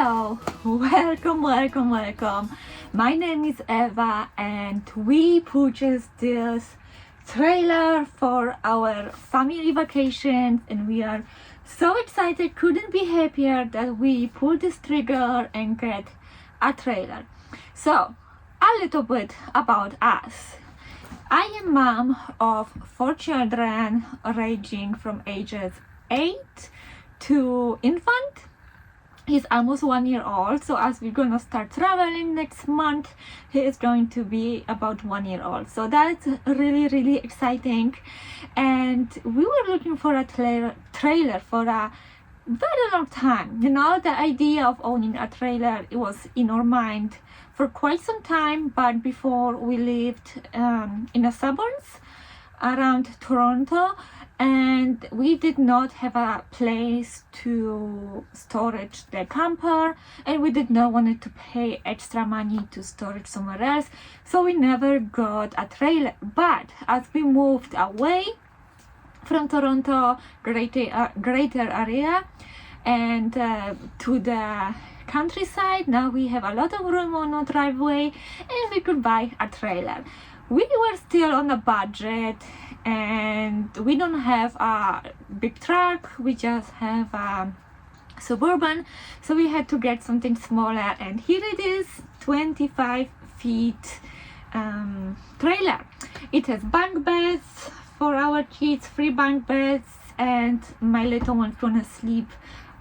Hello, welcome. My name is Eva and we purchased this trailer for our family vacations and we are so excited, couldn't be happier that we pulled this trigger and get a trailer. So, a little bit about us. I am mom of 4 children ranging from ages 8 to infant. He's almost 1 year old, so as we're gonna start traveling next month, he is going to be about 1 year old. So that's really exciting, and we were looking for a trailer for a very long time. You know, the idea of owning a trailer, it was in our mind for quite some time, but before we lived in the suburbs around Toronto, and we did not have a place to storage the camper, and we did not want to pay extra money to store it somewhere else, so we never got a trailer. But as we moved away from Toronto greater area and to the countryside, now we have a lot of room on our driveway and we could buy a trailer. We were still on a budget and we don't have a big truck, we just have a Suburban, so we had to get something smaller, and here it is, 25 feet trailer. It has bunk beds for our kids, 3 bunk beds, and my little one's gonna sleep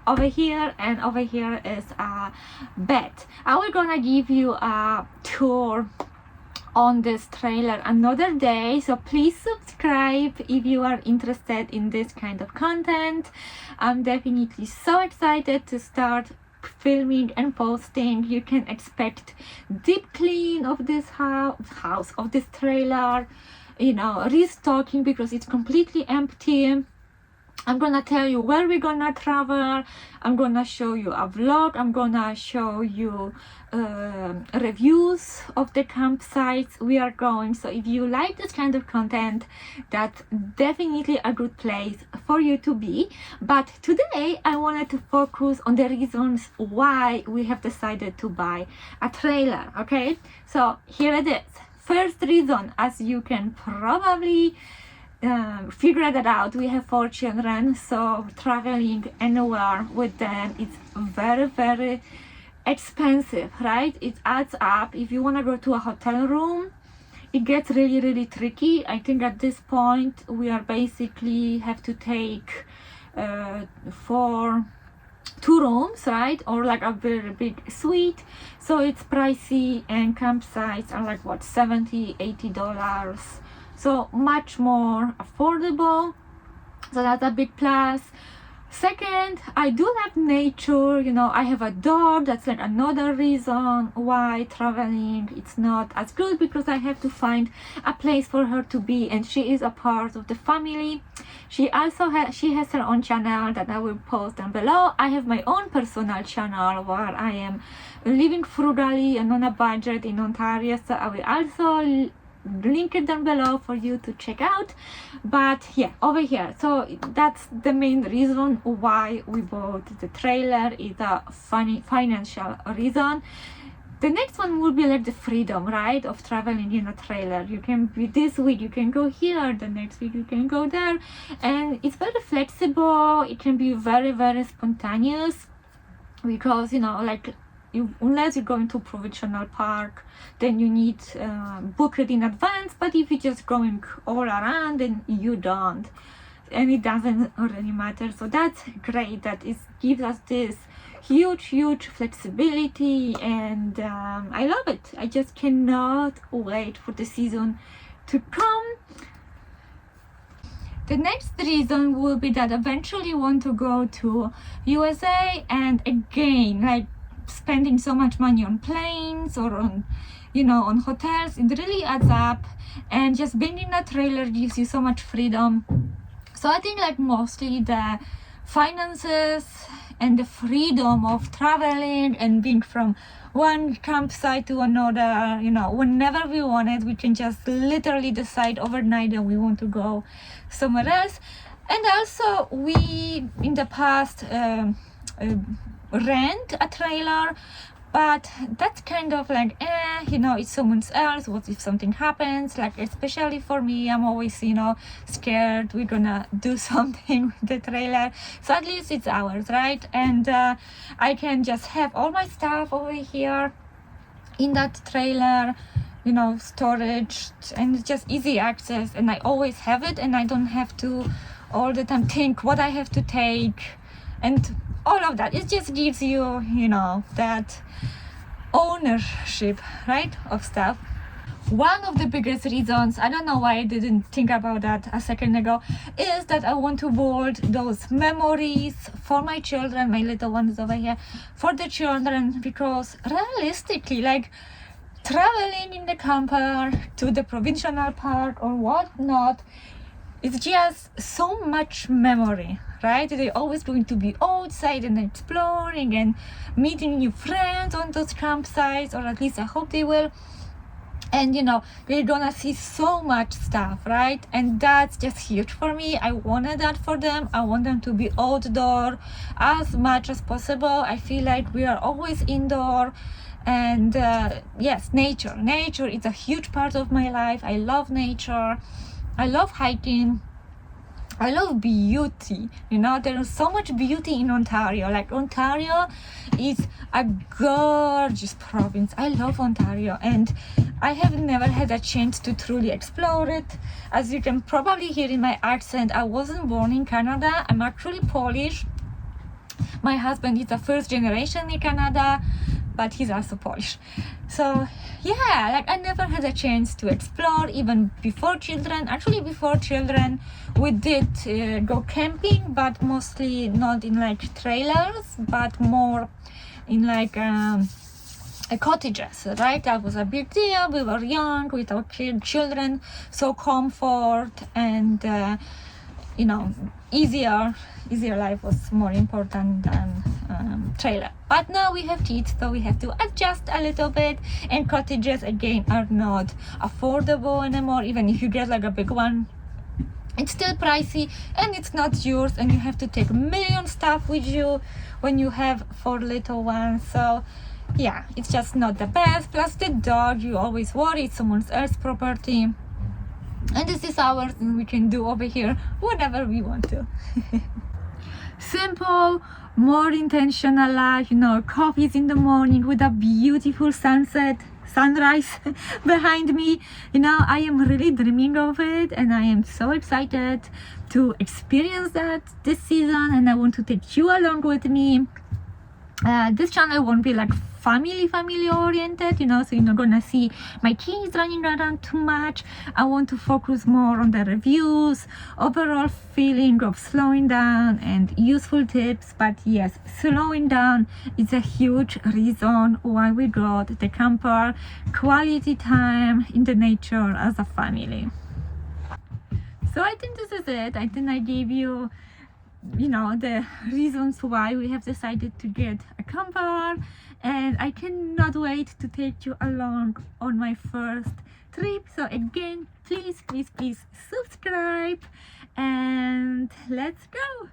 over here, and over here is a bed. I will gonna give you a tour on this trailer another day, so please subscribe if you are interested in this kind of content. I'm definitely so excited to start filming and posting. You can expect deep clean of this house of this trailer, you know, restocking because it's completely empty. I'm gonna tell you where we're gonna travel. I'm gonna show you a vlog. I'm gonna show you reviews of the campsites we are going. So if you like this kind of content, that's definitely a good place for you to be. But today I wanted to focus on the reasons why we have decided to buy a trailer. Okay, so here it is. First reason, as you can probably figure that out, we have 4 children, so traveling anywhere with them is very expensive, right? It adds up. If you want to go to a hotel room, it gets really tricky. I think at this point we are basically have to take for 2 rooms, right, or like a very big suite, so it's pricey, and campsites are like what, $70-80, so much more affordable, so that's a big plus. Second, I do love nature. You know, I have a dog. That's like another reason why traveling it's not as good, because I have to find a place for her to be, and she is a part of the family. She has her own channel that I will post down below. I have my own personal channel where I am living frugally and on a budget in Ontario, so I will also link it down below for you to check out. But yeah, over here, so that's the main reason why we bought the trailer, is a financial reason. The next one will be like the freedom, right, of traveling in a trailer. You can be this week, you can go here, the next week you can go there, and it's very flexible. It can be very spontaneous, because, you know, like, unless you're going to provincial park, then you need book it in advance. But if you're just going all around, then you don't, and it doesn't really matter. So that's great, that it gives us this huge flexibility, and I love it. I just cannot wait for the season to come. The next reason will be that eventually you want to go to USA, and again, like, spending so much money on planes or on, you know, on hotels, it really adds up, and just being in a trailer gives you so much freedom. So I think, like, mostly the finances and the freedom of traveling and being from one campsite to another, you know, whenever we want it, we can just literally decide overnight that we want to go somewhere else. And also, we in the past rent a trailer, but that's kind of like, it's someone else. What if something happens? Like, especially for me, I'm always, scared we're gonna do something with the trailer. So at least it's ours, right? And I can just have all my stuff over here in that trailer, storage, and it's just easy access, and I always have it, and I don't have to all the time think what I have to take and all of that. It just gives you, that ownership, right, of stuff. One of the biggest reasons, I don't know why I didn't think about that a second ago, is that I want to build those memories for my children, my little ones over here, for the children, because realistically, like, traveling in the camper to the provincial park or whatnot, it's just so much memory, right? They're always going to be outside and exploring and meeting new friends on those campsites, or at least I hope they will. And they're gonna see so much stuff, right? And that's just huge for me. I wanted that for them. I want them to be outdoor as much as possible. I feel like we are always indoor. And yes, nature is a huge part of my life. I love nature. I love hiking. I love beauty. There is so much beauty in Ontario. Like, Ontario is a gorgeous province. I love Ontario, and I have never had a chance to truly explore it. As you can probably hear in my accent, I wasn't born in Canada. I'm actually Polish. My husband is a first generation in Canada, but he's also Polish. So yeah, like, I never had a chance to explore even before children. Actually, before children, we did go camping, but mostly not in like trailers, but more in like cottages, right? That was a big deal. We were young with our children, so comfort and easier life was more important than trailer. But now we have kids, so we have to adjust a little bit, and cottages again are not affordable anymore. Even if you get like a big one, it's still pricey, and it's not yours, and you have to take a million stuff with you when you have 4 little ones. So yeah, it's just not the best. Plus the dog, you always worry it's someone else's property, and this is ours, and we can do over here whatever we want to. Simple, more intentional life, coffees in the morning with a beautiful sunrise behind me. I am really dreaming of it, and I am so excited to experience that this season, and I want to take you along with me. This channel won't be like family oriented, so you're not gonna see my kids running around too much. I want to focus more on the reviews, overall feeling of slowing down, and useful tips. But yes, slowing down is a huge reason why we got the camper, quality time in the nature as a family. So I think this is it. I think I gave you the reasons why we have decided to get a camper, and I cannot wait to take you along on my first trip. So again, please subscribe, and let's go.